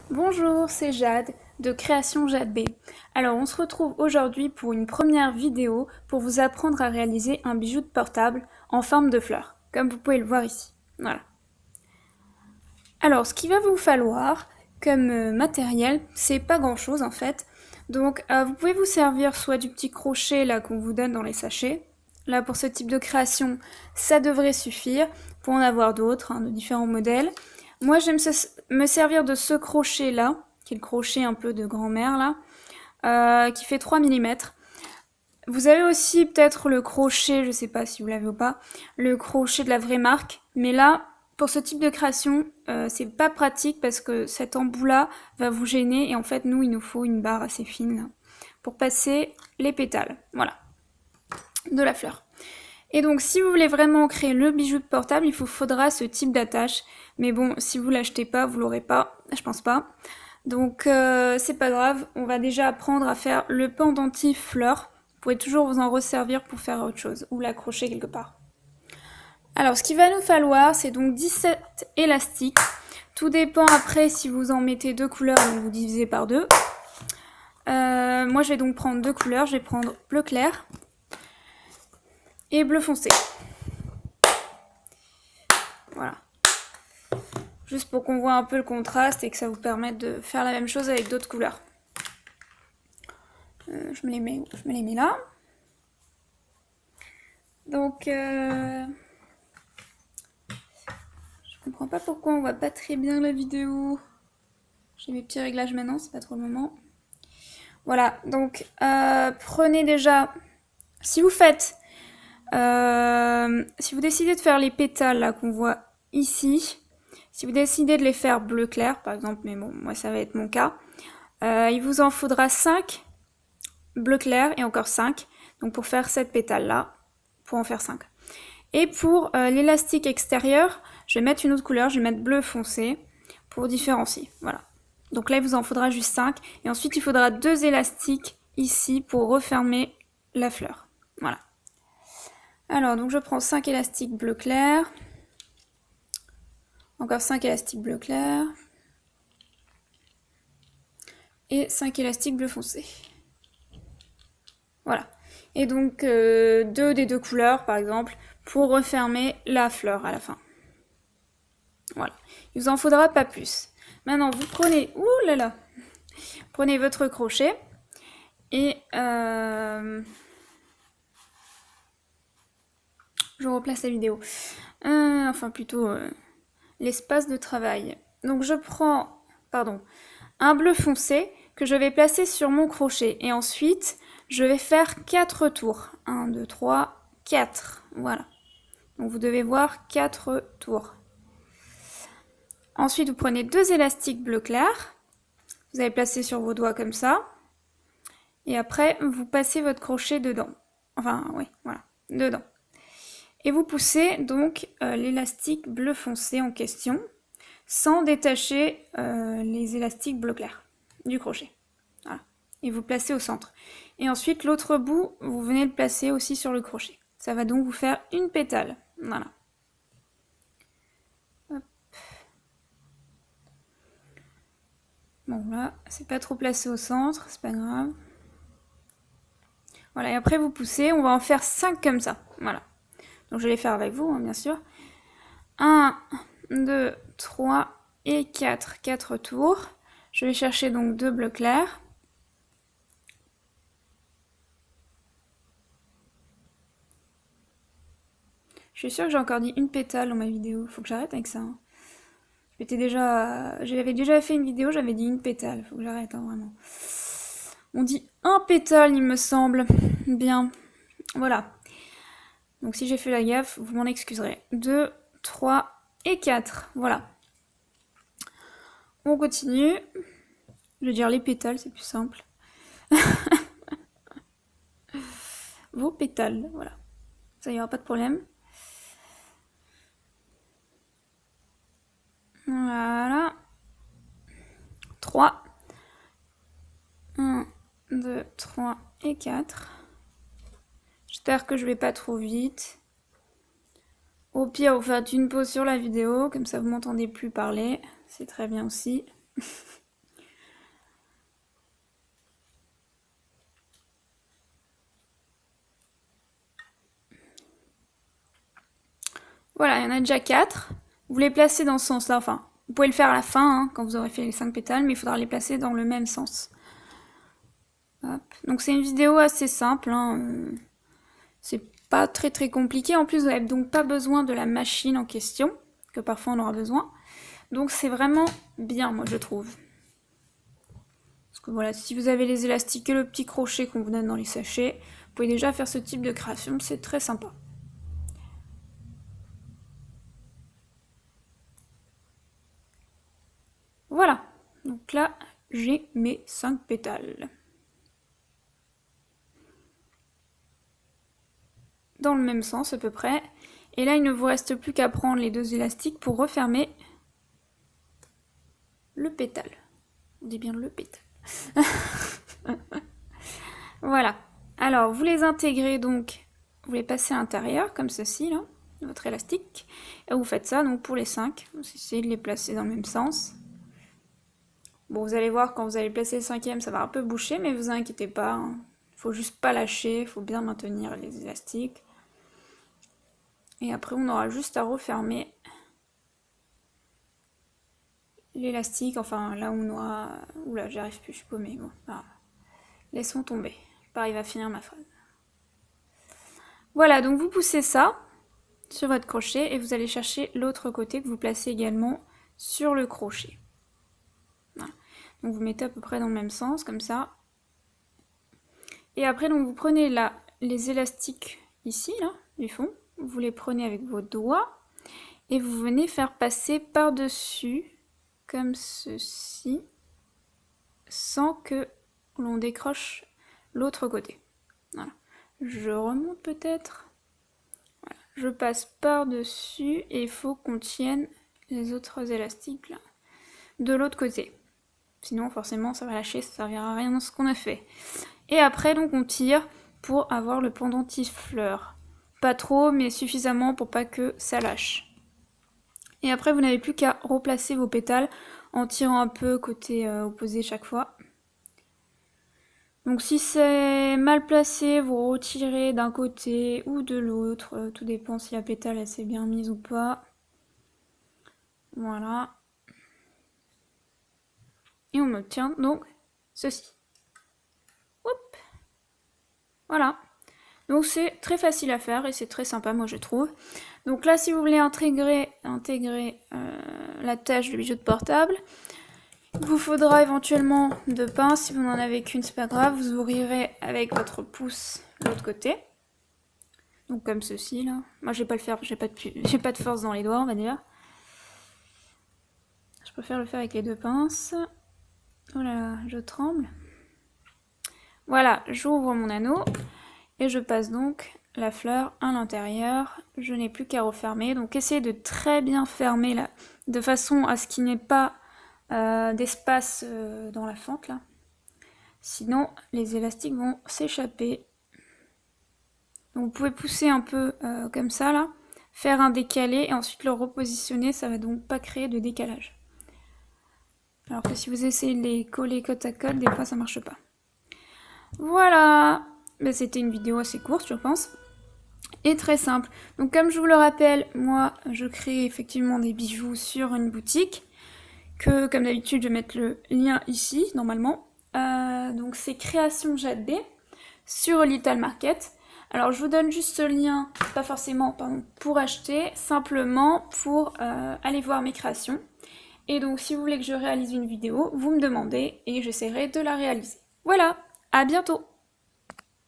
Bonjour, c'est Jade de Création Jade B. Alors on se retrouve aujourd'hui pour une première vidéo pour vous apprendre à réaliser un bijou de portable en forme de fleur, comme vous pouvez le voir ici. Voilà. Alors ce qu'il va vous falloir comme matériel, c'est pas grand chose en fait. Donc vous pouvez vous servir soit du petit crochet là qu'on vous donne dans les sachets. Là pour ce type de création, ça devrait suffire. Pour en avoir d'autres, de différents modèles. Moi j'aime me servir de ce crochet là, qui est le crochet un peu de grand-mère là, qui fait 3 mm. Vous avez aussi peut-être le crochet, je sais pas si vous l'avez ou pas, le crochet de la vraie marque. Mais là, pour ce type de création, c'est pas pratique parce que cet embout-là va vous gêner. Et en fait, nous, il nous faut une barre assez fine là, pour passer les pétales, voilà, de la fleur. Et donc, si vous voulez vraiment créer le bijou de portable, il vous faudra ce type d'attache. Mais bon, si vous l'achetez pas, vous l'aurez pas, je pense pas. Donc, c'est pas grave, on va déjà apprendre à faire le pendentif fleur. Vous pouvez toujours vous en resservir pour faire autre chose, ou l'accrocher quelque part. Alors, ce qu'il va nous falloir, c'est donc 17 élastiques. Tout dépend après si vous en mettez deux couleurs, donc vous divisez par deux. Moi, je vais donc prendre deux couleurs. Je vais prendre bleu clair et bleu foncé. Voilà. Juste pour qu'on voit un peu le contraste et que ça vous permette de faire la même chose avec d'autres couleurs. Je me les mets là. Donc, je comprends pas pourquoi on voit pas très bien la vidéo. J'ai mes petits réglages maintenant, c'est pas trop le moment. Voilà, donc prenez déjà, si vous décidez de faire les pétales là qu'on voit ici, si vous décidez de les faire bleu clair par exemple, mais bon, moi ça va être mon cas, il vous en faudra 5 bleu clair et encore 5, donc pour faire cette pétale là, pour en faire 5. Et pour l'élastique extérieur, je vais mettre une autre couleur, je vais mettre bleu foncé pour différencier, voilà. Donc là il vous en faudra juste 5, et ensuite il faudra 2 élastiques ici pour refermer la fleur, voilà. Alors donc je prends 5 élastiques bleu clair, encore 5 élastiques bleu clair, et 5 élastiques bleu foncé. Voilà. Et donc 2 des deux couleurs par exemple pour refermer la fleur à la fin. Voilà. Il vous en faudra pas plus. Maintenant vous prenez, ouh là là, prenez votre crochet et je replace la vidéo. Enfin plutôt l'espace de travail. Donc je prends, un bleu foncé que je vais placer sur mon crochet. Et ensuite, je vais faire 4 tours. 1, 2, 3, 4. Voilà. Donc vous devez voir 4 tours. Ensuite, vous prenez 2 élastiques bleu clair. Vous allez placer sur vos doigts comme ça. Et après, vous passez votre crochet dedans. Enfin, oui, voilà, dedans. Et vous poussez donc l'élastique bleu foncé en question, sans détacher les élastiques bleu clair du crochet. Voilà. Et vous placez au centre. Et ensuite, l'autre bout, vous venez le placer aussi sur le crochet. Ça va donc vous faire une pétale. Voilà. Hop. Bon, là, c'est pas trop placé au centre, c'est pas grave. Voilà, et après vous poussez, on va en faire 5 comme ça. Voilà. Donc je vais les faire avec vous, bien sûr. 1, 2, 3 et 4. 4 tours. Je vais chercher donc 2 bleus clairs. Je suis sûre que j'ai encore dit une pétale dans ma vidéo. Faut que j'arrête avec ça. J'avais déjà fait une vidéo, j'avais dit une pétale. Faut que j'arrête, vraiment. On dit un pétale, il me semble. Bien. Voilà. Donc si j'ai fait la gaffe, vous m'en excuserez. 2, 3 et 4. Voilà. On continue. Je vais dire les pétales, c'est plus simple. Vos pétales, voilà. Ça, il n'y aura pas de problème. Voilà. 3. 1, 2, 3 et 4. J'espère que je vais pas trop vite. Au pire, vous faites une pause sur la vidéo, comme ça vous m'entendez plus parler. C'est très bien aussi. Voilà, il y en a déjà 4. Vous les placez dans ce sens-là, enfin, vous pouvez le faire à la fin, hein, quand vous aurez fait les 5 pétales, mais il faudra les placer dans le même sens. Hop. Donc c'est une vidéo assez simple, hein, c'est pas très compliqué. En plus, vous n'avez donc pas besoin de la machine en question, que parfois on aura besoin. Donc c'est vraiment bien, moi je trouve. Parce que voilà, si vous avez les élastiques et le petit crochet qu'on vous donne dans les sachets, vous pouvez déjà faire ce type de création, c'est très sympa. Voilà, donc là j'ai mes 5 pétales. Dans le même sens à peu près. Et là il ne vous reste plus qu'à prendre les 2 élastiques pour refermer le pétale. On dit bien le pétale. Voilà. Alors vous les intégrez donc, vous les passez à l'intérieur comme ceci là, votre élastique. Et vous faites ça donc pour les 5. Vous essayez de les placer dans le même sens. Bon, vous allez voir quand vous allez placer le 5e, ça va un peu boucher, mais vous inquiétez pas. Hein. Faut juste pas lâcher, faut bien maintenir les élastiques. Et après on aura juste à refermer l'élastique, enfin là où on aura... Oula, j'y arrive plus, je suis paumée. Bon, ah. Laissons tomber, je pas arriver à finir ma phrase. Voilà, donc vous poussez ça sur votre crochet et vous allez chercher l'autre côté que vous placez également sur le crochet. Voilà. Donc vous mettez à peu près dans le même sens, comme ça. Et après, donc vous prenez là les élastiques ici, là, du fond. Vous les prenez avec vos doigts et vous venez faire passer par-dessus, comme ceci, sans que l'on décroche l'autre côté. Voilà. Je remonte peut-être. Voilà. Je passe par-dessus et il faut qu'on tienne les autres élastiques là, de l'autre côté. Sinon, forcément, ça va lâcher, ça servira à rien dans ce qu'on a fait. Et après, donc, on tire pour avoir le pendentif fleur. Pas trop, mais suffisamment pour pas que ça lâche. Et après, vous n'avez plus qu'à replacer vos pétales en tirant un peu côté opposé chaque fois. Donc si c'est mal placé, vous retirez d'un côté ou de l'autre. Tout dépend si la pétale elle s'est bien mise ou pas. Voilà. Et on obtient donc ceci. Hop. Voilà. Donc c'est très facile à faire et c'est très sympa, moi je trouve. Donc là, si vous voulez intégrer la tâche de bijou de portable, il vous faudra éventuellement 2 pinces. Si vous n'en avez qu'une, c'est pas grave. Vous ouvrirez avec votre pouce de l'autre côté. Donc comme ceci là. Moi je vais pas le faire, j'ai pas de force dans les doigts, on va dire. Je préfère le faire avec les 2 pinces. Oh là là, je tremble. Voilà, j'ouvre mon anneau et je passe donc la fleur à l'intérieur. Je n'ai plus qu'à refermer. Donc essayez de très bien fermer là, de façon à ce qu'il n'y ait pas d'espace dans la fente là. Sinon, les élastiques vont s'échapper. Donc vous pouvez pousser un peu comme ça là, faire un décalé et ensuite le repositionner, ça va donc pas créer de décalage. Alors que si vous essayez de les coller côte à côte, des fois ça marche pas. Voilà, ben, c'était une vidéo assez courte je pense, et très simple. Donc comme je vous le rappelle, moi je crée effectivement des bijoux sur une boutique, que comme d'habitude je vais mettre le lien ici normalement. Donc c'est Création Jade B sur Little Market. Alors je vous donne juste ce lien, pas forcément pour acheter, simplement pour aller voir mes créations. Et donc si vous voulez que je réalise une vidéo, vous me demandez et j'essaierai de la réaliser. Voilà, à bientôt!